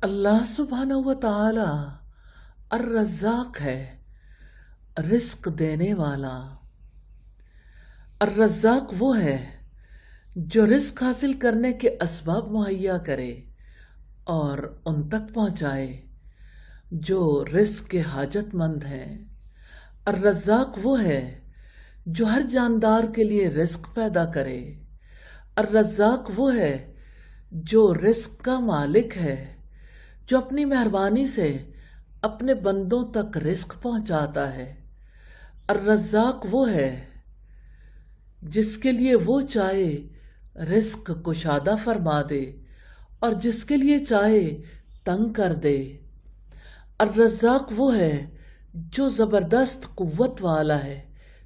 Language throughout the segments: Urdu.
اللہ سبحانہ و تعالی الرزاق ہے، رزق دینے والا۔ الرزاق وہ ہے جو رزق حاصل کرنے کے اسباب مہیا کرے اور ان تک پہنچائے جو رزق کے حاجت مند ہیں۔ الرزاق وہ ہے جو ہر جاندار کے لیے رزق پیدا کرے۔ الرزاق وہ ہے جو رزق کا مالک ہے، جو اپنی مہربانی سے اپنے بندوں تک رزق پہنچاتا ہے۔ الرزاق وہ ہے جس کے لیے وہ چاہے رزق کشادہ فرما دے اور جس کے لیے چاہے تنگ کر دے۔ الرزاق وہ ہے جو زبردست قوت والا ہے۔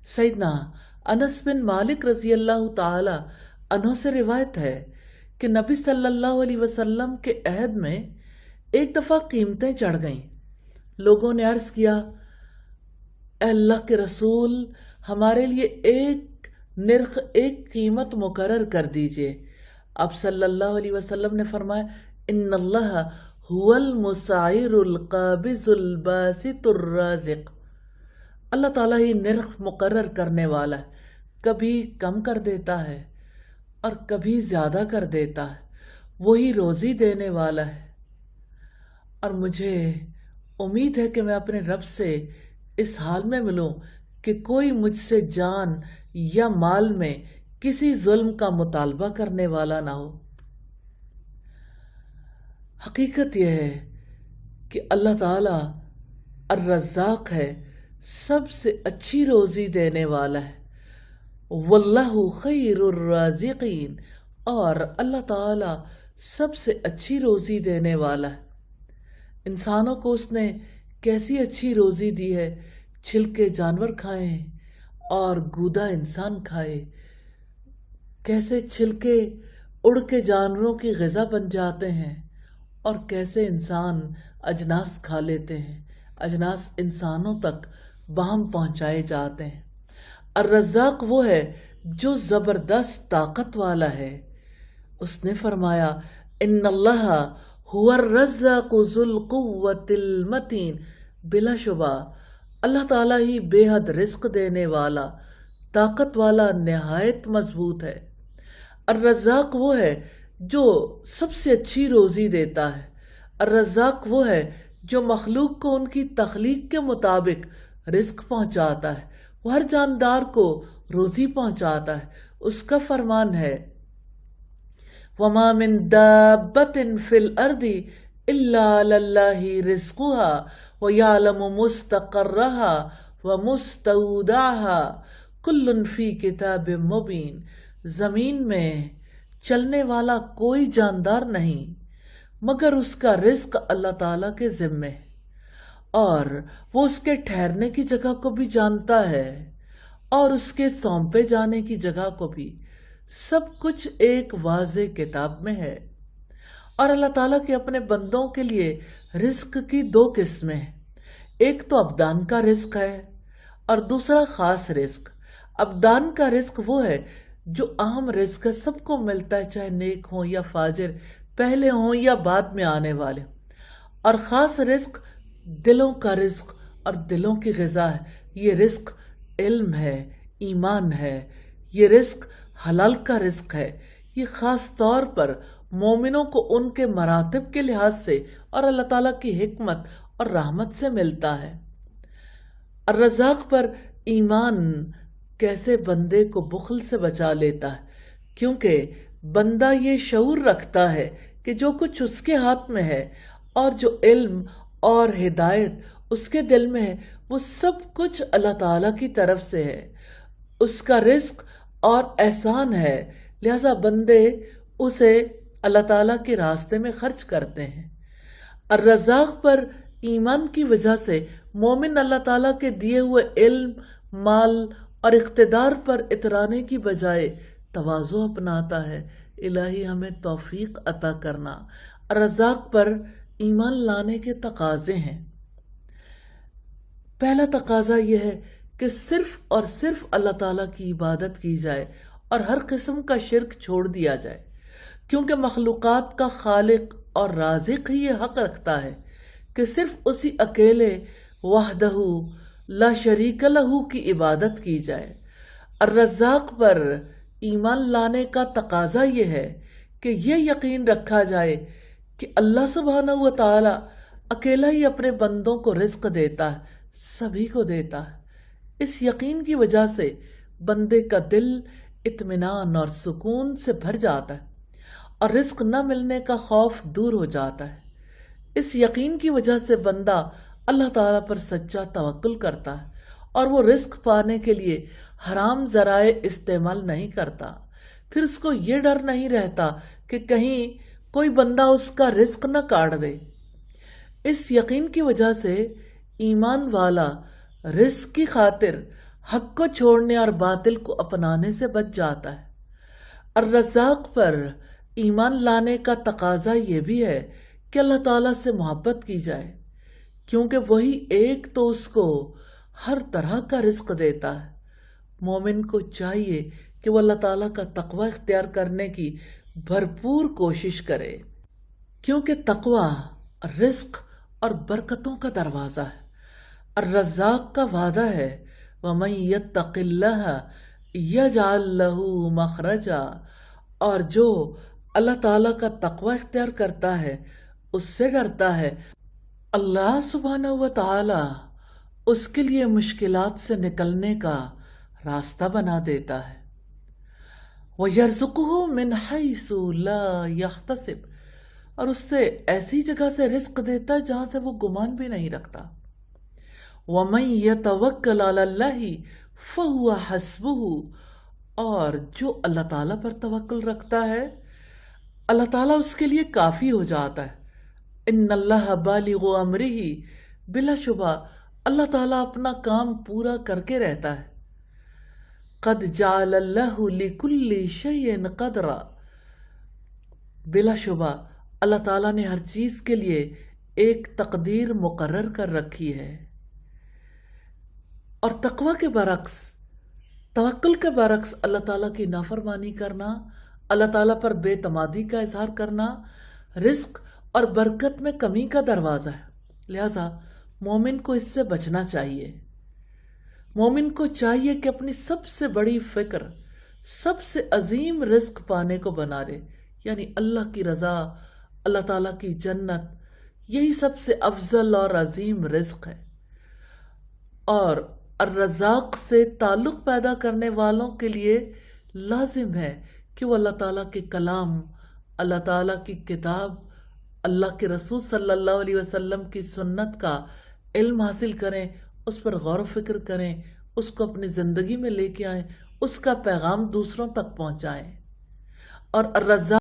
سیدنا انس بن مالک رضی اللہ تعالی عنہ سے روایت ہے کہ نبی صلی اللہ علیہ وسلم کے عہد میں ایک دفعہ قیمتیں چڑھ گئیں۔ لوگوں نے عرض کیا، اے اللہ کے رسول، ہمارے لیے ایک نرخ، ایک قیمت مقرر کر دیجئے۔ اب صلی اللہ علیہ وسلم نے فرمایا، ان اللہ هو المسعر القابض الباسط الرازق۔ اللہ تعالیٰ ہی نرخ مقرر کرنے والا ہے، کبھی کم کر دیتا ہے اور کبھی زیادہ کر دیتا ہے، وہی روزی دینے والا ہے۔ اور مجھے امید ہے کہ میں اپنے رب سے اس حال میں ملوں کہ کوئی مجھ سے جان یا مال میں کسی ظلم کا مطالبہ کرنے والا نہ ہو۔ حقیقت یہ ہے کہ اللہ تعالیٰ الرزاق ہے، سب سے اچھی روزی دینے والا ہے۔ واللہ خیر الرازقین، اور اللہ تعالیٰ سب سے اچھی روزی دینے والا ہے۔ انسانوں کو اس نے کیسی اچھی روزی دی ہے، چھلکے جانور کھائیں اور گودا انسان کھائے۔ کیسے چھلکے اڑ کے جانوروں کی غذا بن جاتے ہیں اور کیسے انسان اجناس کھا لیتے ہیں، اجناس انسانوں تک باہم پہنچائے جاتے ہیں۔ الرزاق وہ ہے جو زبردست طاقت والا ہے۔ اس نے فرمایا، ان اللہ هو الرزاق ذو القوت المتین۔ بلا شبہ اللہ تعالیٰ ہی بے حد رزق دینے والا، طاقت والا، نہایت مضبوط ہے۔ الرزاق وہ ہے جو سب سے اچھی روزی دیتا ہے۔ الرزاق وہ ہے جو مخلوق کو ان کی تخلیق کے مطابق رزق پہنچاتا ہے، وہ ہر جاندار کو روزی پہنچاتا ہے۔ اس کا فرمان ہے، وَمَا مِن دَابَّةٍ فِي الْأَرْضِ إِلَّا عَلَى اللَّهِ رِزْقُهَا وَيَعْلَمُ مُسْتَقَرَّهَا وَمُسْتَوْدَعَهَا كُلٌّ فِي كِتَابٍ مُبِينٍ۔ زمین میں چلنے والا کوئی جاندار نہیں مگر اس کا رزق اللہ تعالیٰ کے ذمے ہے، اور وہ اس کے ٹھہرنے کی جگہ کو بھی جانتا ہے اور اس کے سونپے جانے کی جگہ کو بھی۔ سب کچھ ایک واضح کتاب میں ہے۔ اور اللہ تعالیٰ کے اپنے بندوں کے لیے رزق کی دو قسمیں ہیں، ایک تو ابدان کا رزق ہے اور دوسرا خاص رزق۔ ابدان کا رزق وہ ہے جو عام رزق ہے، سب کو ملتا ہے، چاہے نیک ہوں یا فاجر، پہلے ہوں یا بعد میں آنے والے ہوں۔ اور خاص رزق دلوں کا رزق اور دلوں کی غذا ہے۔ یہ رزق علم ہے، ایمان ہے، یہ رزق حلال کا رزق ہے۔ یہ خاص طور پر مومنوں کو ان کے مراتب کے لحاظ سے اور اللہ تعالیٰ کی حکمت اور رحمت سے ملتا ہے۔ الرزاق پر ایمان کیسے بندے کو بخل سے بچا لیتا ہے، کیونکہ بندہ یہ شعور رکھتا ہے کہ جو کچھ اس کے ہاتھ میں ہے اور جو علم اور ہدایت اس کے دل میں ہے، وہ سب کچھ اللہ تعالیٰ کی طرف سے ہے، اس کا رزق اور احسان ہے، لہذا بندے اسے اللہ تعالیٰ کے راستے میں خرچ کرتے ہیں۔ الرزاق پر ایمان کی وجہ سے مومن اللہ تعالیٰ کے دیے ہوئے علم، مال اور اقتدار پر اترانے کی بجائے تواضع اپناتا ہے۔ الہی ہمیں توفیق عطا کرنا۔ الرزاق پر ایمان لانے کے تقاضے ہیں۔ پہلا تقاضا یہ ہے کہ صرف اور صرف اللہ تعالیٰ کی عبادت کی جائے اور ہر قسم کا شرک چھوڑ دیا جائے، کیونکہ مخلوقات کا خالق اور رازق ہی یہ حق رکھتا ہے کہ صرف اسی اکیلے وحدہ لا شریک لہ کی عبادت کی جائے۔ الرزاق پر ایمان لانے کا تقاضا یہ ہے کہ یہ یقین رکھا جائے کہ اللہ سبحانہ و تعالی اکیلا ہی اپنے بندوں کو رزق دیتا ہے، سبھی کو دیتا ہے۔ اس یقین کی وجہ سے بندے کا دل اطمینان اور سکون سے بھر جاتا ہے اور رزق نہ ملنے کا خوف دور ہو جاتا ہے۔ اس یقین کی وجہ سے بندہ اللہ تعالیٰ پر سچا توکل کرتا ہے اور وہ رزق پانے کے لیے حرام ذرائع استعمال نہیں کرتا۔ پھر اس کو یہ ڈر نہیں رہتا کہ کہیں کوئی بندہ اس کا رزق نہ کاٹ دے۔ اس یقین کی وجہ سے ایمان والا رزق کی خاطر حق کو چھوڑنے اور باطل کو اپنانے سے بچ جاتا ہے۔ الرزاق پر ایمان لانے کا تقاضا یہ بھی ہے کہ اللہ تعالیٰ سے محبت کی جائے، کیونکہ وہی ایک تو اس کو ہر طرح کا رزق دیتا ہے۔ مومن کو چاہیے کہ وہ اللہ تعالیٰ کا تقوی اختیار کرنے کی بھرپور کوشش کرے، کیونکہ تقوی رزق اور برکتوں کا دروازہ ہے۔ الرزاق کا وعدہ ہے وَمَن يَتَّقِ اللَّهَ يَجْعَل لَّهُ مَخْرَجًا، اور جو اللہ تعالیٰ کا تقوی اختیار کرتا ہے، اس سے ڈرتا ہے، اللہ سبحانہ و تعالی اس کے لیے مشکلات سے نکلنے کا راستہ بنا دیتا ہے۔ وَيَرْزُقُهُ مِنْ حَيْثُ لَا يَحْتَسِبُ، اور اس سے ایسی جگہ سے رزق دیتا ہے جہاں سے وہ گمان بھی نہیں رکھتا۔ وَمَن يَتَوَكَّلْ عَلَى اللَّهِ فَهُوَ حَسْبُهُ، اور جو اللہ تعالیٰ پر توکل رکھتا ہے اللہ تعالیٰ اس کے لیے کافی ہو جاتا ہے۔ ان اللہ بالغ امرہ، بلا شبہ اللہ تعالیٰ اپنا کام پورا کر کے رہتا ہے۔ قد جعل اللہ لکل شیء قدرا، بلا شبہ اللہ تعالیٰ نے ہر چیز کے لیے ایک تقدیر مقرر کر رکھی ہے۔ اور تقوی کے برعکس، توکل کے برعکس اللہ تعالیٰ کی نافرمانی کرنا، اللہ تعالیٰ پر بے اعتمادی کا اظہار کرنا رزق اور برکت میں کمی کا دروازہ ہے۔ لہذا مومن کو اس سے بچنا چاہیے۔ مومن کو چاہیے کہ اپنی سب سے بڑی فکر، سب سے عظیم رزق پانے کو بنا لے، یعنی اللہ کی رضا، اللہ تعالیٰ کی جنت، یہی سب سے افضل اور عظیم رزق ہے۔ اور الرزاق سے تعلق پیدا کرنے والوں کے لیے لازم ہے کہ وہ اللہ تعالیٰ کے کلام، اللہ تعالیٰ کی کتاب، اللہ کے رسول صلی اللہ علیہ وسلم کی سنت کا علم حاصل کریں، اس پر غور و فکر کریں، اس کو اپنی زندگی میں لے کے آئیں، اس کا پیغام دوسروں تک پہنچائیں۔ اور الرزاق